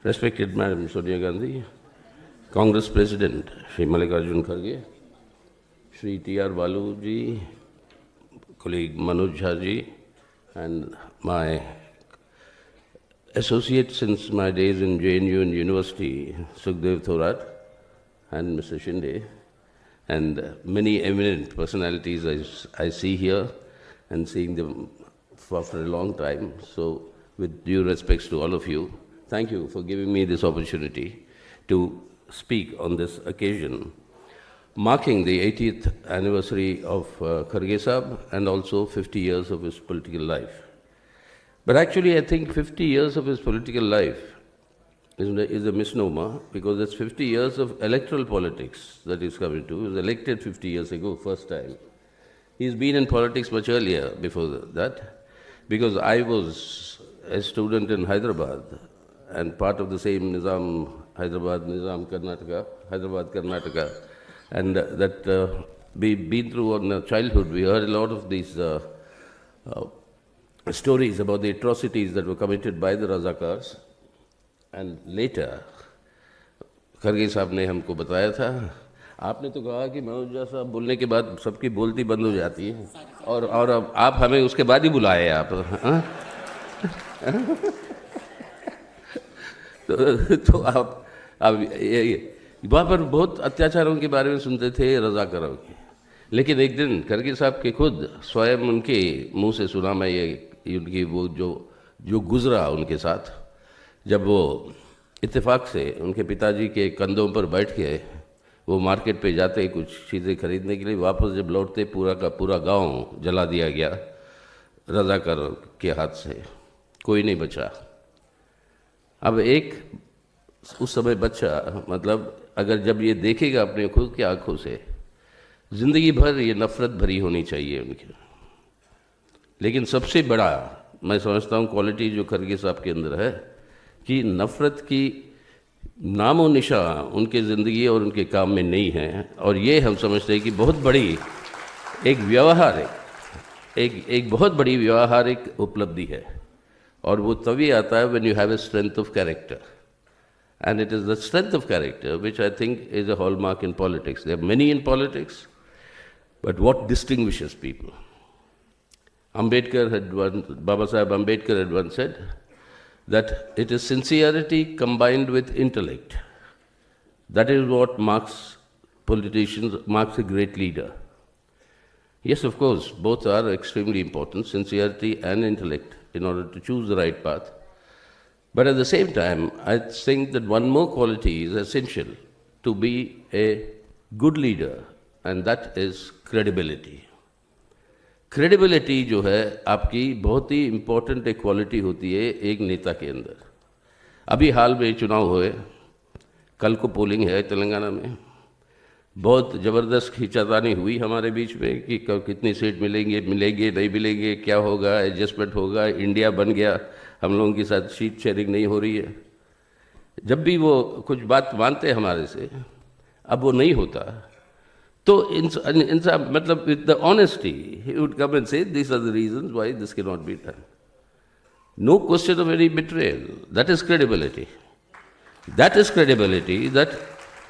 Respected Madam Sonia Gandhi, Congress President Shri Mallikarjun Kharge, Shri T.R. Baalu ji, colleague Manoj ji, and my associate since my days in JNU and University, Sukhdev Thorat, and Mr. Shinde, and many eminent personalities I see here and seeing them after a long time. So, with due respects to all of you, thank you for giving me this opportunity to speak on this occasion, marking the 80th anniversary of Kharge Sahab and also 50 years of his political life. But actually, I think 50 years of his political life is a misnomer, because it's 50 years of electoral politics that he's coming to. He was elected 50 years ago, first time. He's been in politics much earlier before that, because I was a student in Hyderabad and part of the same Nizam, Hyderabad, Karnataka, and that we've been through in childhood. We heard a lot of these stories about the atrocities that were committed by the Razakars, and later Kharge साहब ने हमको बताया था. आपने तो कहा कि मनोज साहब बोलने के बाद सबकी बोलती बंद हो जाती है, और अब आप हमें उसके बाद ही बुलाए आप. तो आप वहाँ पर बहुत अत्याचारों के बारे में सुनते थे, रज़ाकारों के. लेकिन एक दिन खरगे साहब के खुद स्वयं उनके मुंह से सुना मैं ये उनकी वो जो गुजरा उनके साथ, जब वो इत्तेफाक से उनके पिताजी के कंधों पर बैठ के वो मार्केट पे जाते कुछ चीज़ें खरीदने के लिए, वापस जब लौटते पूरा का पूरा गांव जला दिया गया रज़ाकार के हाथ से, कोई नहीं बचा. अब एक उस समय बच्चा, मतलब अगर जब ये देखेगा अपने खुद की आंखों से, ज़िंदगी भर ये नफ़रत भरी होनी चाहिए उनकी. लेकिन सबसे बड़ा मैं समझता हूँ क्वालिटी जो खरगे साहब के अंदर है कि नफ़रत की नामो निशा उनके ज़िंदगी और उनके काम में नहीं है. और ये हम समझते हैं कि बहुत बड़ी एक व्यवहारिक एक बहुत बड़ी व्यवहारिक उपलब्धि है. और वो तभी आता है when you have a strength of character, and it is the strength of character which I think is a hallmark in politics. There are many in politics, but what distinguishes people. Baba Sahib Ambedkar had once said that it is sincerity combined with intellect. That is what marks a great leader. Yes, of course, both are extremely important, sincerity and intellect, in order to choose the right path. But at the same time, I think that one more quality is essential to be a good leader, and that is credibility. Credibility जो है आपकी बहुत ही important एक quality होती है एक नेता के अंदर. अभी हाल में चुनाव हुए, कल को पोलिंग है तेलंगाना में. बहुत ज़बरदस्त खींचातानी हुई हमारे बीच में कि कितनी सीट मिलेंगे नहीं मिलेंगे, क्या होगा, एडजस्टमेंट होगा, इंडिया बन गया, हम लोगों के साथ सीट शेयरिंग नहीं हो रही है. जब भी वो कुछ बात मानते हमारे से, अब वो नहीं होता, तो मतलब with the honesty, he would come and say, these are the reasons why this cannot be done. No question of any betrayal. That is credibility. That is credibility, that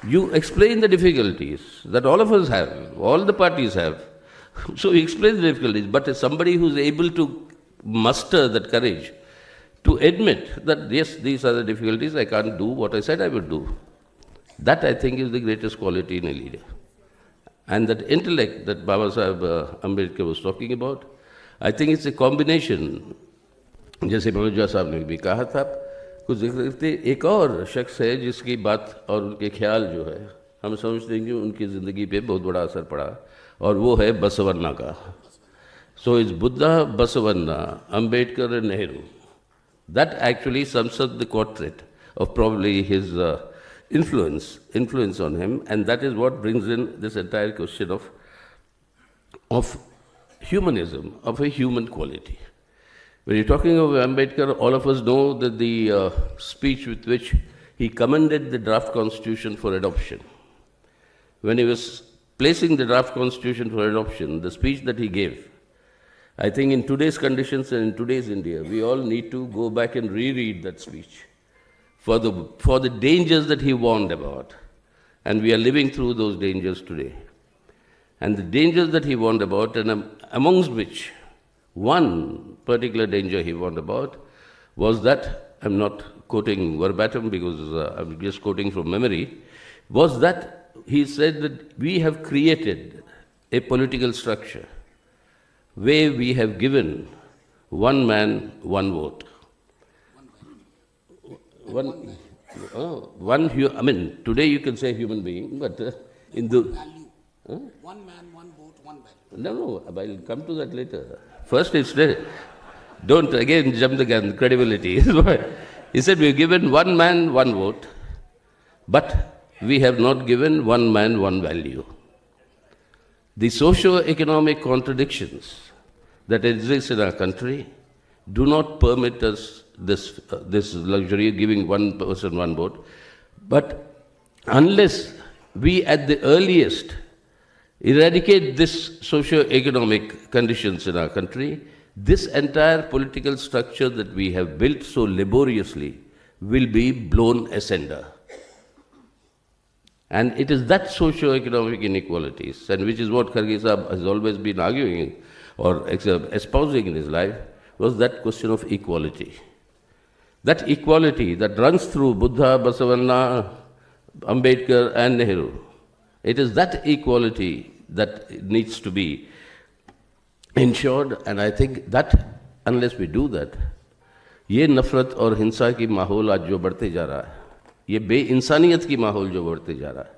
you explain the difficulties that all of us have, all the parties have. So he explains the difficulties, but somebody who is able to muster that courage to admit that, yes, these are the difficulties, I can't do what I said I would do. That, I think, is the greatest quality in a leader. And that intellect that Baba Sahib Ambedkar was talking about, I think it's a combination. जैसे मनोज साहब ने भी कहा था, कुछ देखते एक और शख्स है जिसकी बात और उनके ख्याल जो है हम समझते हैं कि उनकी ज़िंदगी पे बहुत बड़ा असर पड़ा, और वो है बसवन्ना का. So it's Buddha, Basavanna, Ambedkar and Nehru. That actually sums up the portrait of probably his influence on him, and that is what brings in this entire question of humanism, of a human quality. When you're talking of Ambedkar, all of us know that the speech with which he commended the draft constitution for adoption. When he was placing the draft constitution for adoption, the speech that he gave, I think in today's conditions and in today's India, we all need to go back and reread that speech for the dangers that he warned about. And we are living through those dangers today. And the dangers that he warned about, and amongst which one particular danger he warned about, was that, I'm not quoting verbatim because I'm just quoting from memory, was that he said that we have created a political structure where we have given one man, one vote. I mean, today you can say human being, but in the... One man, one vote, one value. No, I'll come to that later. First, it's don't again jump the gun, credibility. He said we've given one man, one vote, but we have not given one man, one value. The socio-economic contradictions that exist in our country do not permit us this luxury of giving one person, one vote. But unless we at the earliest eradicate this socio-economic conditions in our country, this entire political structure that we have built so laboriously will be blown asunder. And it is that socio-economic inequalities, and which is what Kharge Sahab has always been arguing or espousing in his life, was that question of equality. That equality that runs through Buddha, Basavanna, Ambedkar and Nehru. It is that equality that needs to be ensured, and I think that unless we do that, ये नफरत और हिंसा की माहौल आज जो बढ़ते जा रहा है, ये बे-इंसानियत की माहौल जो बढ़ते जा रहा है,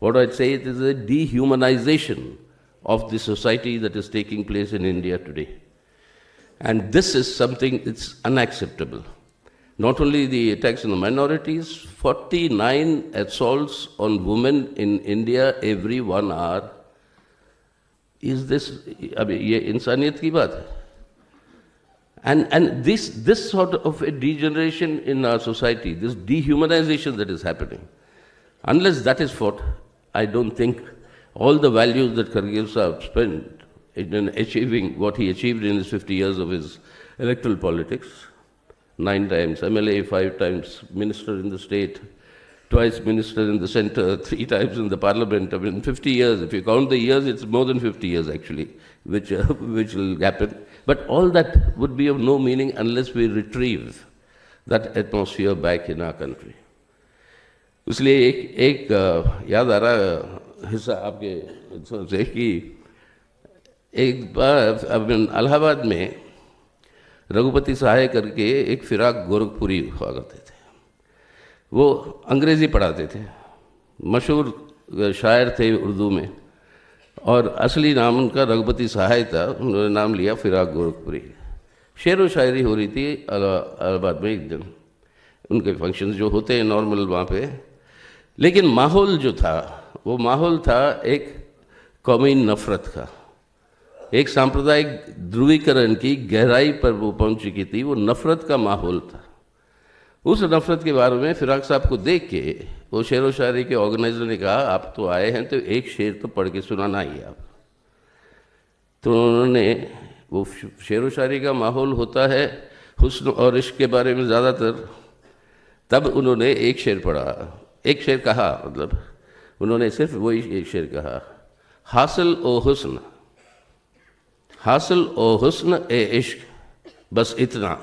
what I'd say it is a dehumanization of the society that is taking place in India today. And this is something that's unacceptable. Not only the attacks on the minorities, 49 assaults on women in India every 1 hour. Is this, ये इंसानियत की बात है? And this sort of a degeneration in our society, this dehumanization that is happening, unless that is fought, I don't think all the values that Kharge Sahab spent in achieving what he achieved in his 50 years of his electoral politics, 9 times MLA, 5 times minister in the state, twice minister in the center, 3 times in the parliament. I mean, 50 years, if you count the years, it's more than 50 years actually, which will happen. But all that would be of no meaning unless we retrieve that atmosphere back in our country. इसलिए एक याद आ रहा हिस्सा आपके से कि एक बार अब इलाहाबाद में रघुपति सहाय करके एक फिराक गोरखपुरी हुआ करते थे। वो अंग्रेज़ी पढ़ाते थे, मशहूर शायर थे उर्दू में, और असली नाम उनका रघुपति सहाय था, उन्होंने नाम लिया फिराक गोरखपुरी। शेर व शायरी हो रही थी इलाहाबाद में एक दिन, उनके फंक्शंस जो होते हैं नॉर्मल वहाँ पे, लेकिन माहौल जो था वो माहौल था एक कौमी नफ़रत का, एक सांप्रदायिक ध्रुवीकरण की गहराई पर वो पहुँच चुकी थी, वो नफ़रत का माहौल था। उस नफ़रत के बारे में फिराक साहब को देख के वो शेर व शायरी के ऑर्गेनाइज़र ने कहा, आप तो आए हैं तो एक शेर तो पढ़ के सुनाना ही आप। तो उन्होंने, वो शेर व शायरी का माहौल होता है हुस्न और इश्क के बारे में ज़्यादातर, तब उन्होंने एक शेर पढ़ा, एक शेर कहा, मतलब उन्होंने सिर्फ वही एक शेर कहा, हासिल ओ हुस्न, हासिल ओ हुस्न ए इश्क, बस इतना,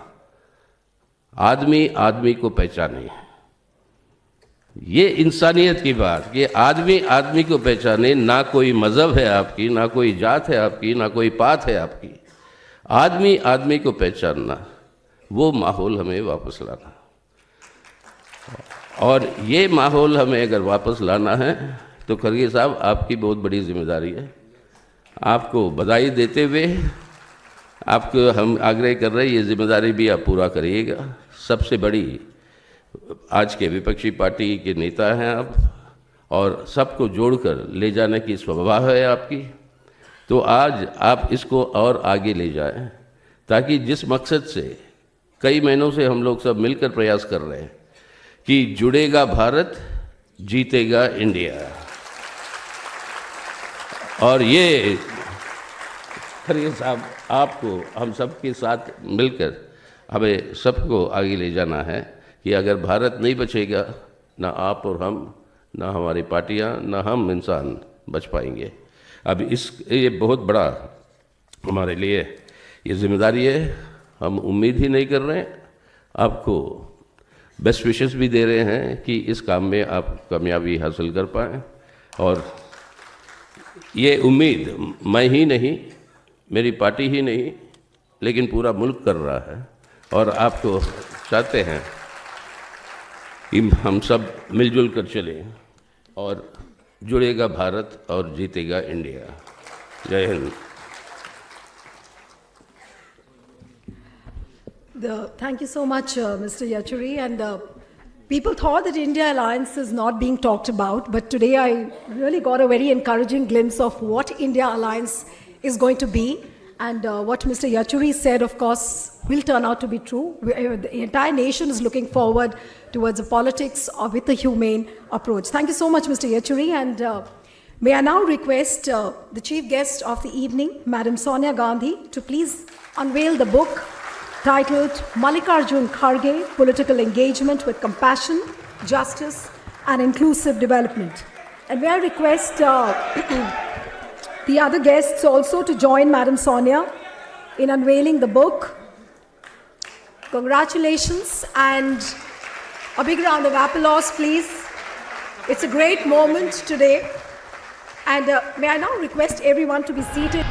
आदमी आदमी को पहचाने। ये इंसानियत की बात कि आदमी आदमी को पहचाने, ना कोई मज़हब है आपकी, ना कोई जात है आपकी, ना कोई पात है आपकी, आदमी आदमी को पहचानना, वो माहौल हमें वापस लाना। और ये माहौल हमें अगर वापस लाना है तो खरगे साहब आपकी बहुत बड़ी जिम्मेदारी है। आपको बधाई देते हुए आपको हम आग्रह कर रहे हैं, ये जिम्मेदारी भी आप पूरा करिएगा। सबसे बड़ी आज के विपक्षी पार्टी के नेता हैं आप, और सबको जोड़कर ले जाने की स्वभाव है आपकी, तो आज आप इसको और आगे ले जाएं, ताकि जिस मकसद से कई महीनों से हम लोग सब मिलकर प्रयास कर रहे हैं कि जुड़ेगा भारत, जीतेगा इंडिया, और ये खरगे साहब आपको हम सब के साथ मिलकर हमें सबको आगे ले जाना है कि अगर भारत नहीं बचेगा, ना आप और हम, ना हमारी पार्टियां, ना हम इंसान बच पाएंगे। अब ये बहुत बड़ा हमारे लिए ये जिम्मेदारी है। हम उम्मीद ही नहीं कर रहे हैं, आपको बेस्ट विशेस भी दे रहे हैं कि इस काम में आप कामयाबी हासिल कर पाएँ। और ये उम्मीद मैं ही नहीं, मेरी पार्टी ही नहीं, लेकिन पूरा मुल्क कर रहा है। और आपको चाहते हैं कि हम सब मिलजुल कर चलें और जुड़ेगा भारत और जीतेगा इंडिया। जय Hind. Thank you so much, Mr. Yechury. And people thought that India alliance is not being talked about, but today I really got a very encouraging glimpse of what India alliance is going to be. And what Mr. Yechury said, of course, will turn out to be true. The entire nation is looking forward towards a politics with a humane approach. Thank you so much, Mr. Yechury. And may I now request the chief guest of the evening, Madam Sonia Gandhi, to please unveil the book titled Mallikarjun Kharge, Political Engagement with Compassion, Justice and Inclusive Development. And may I request the other guests also to join Madam Sonia in unveiling the book. Congratulations and a big round of applause, please. It's a great moment today. And may I now request everyone to be seated.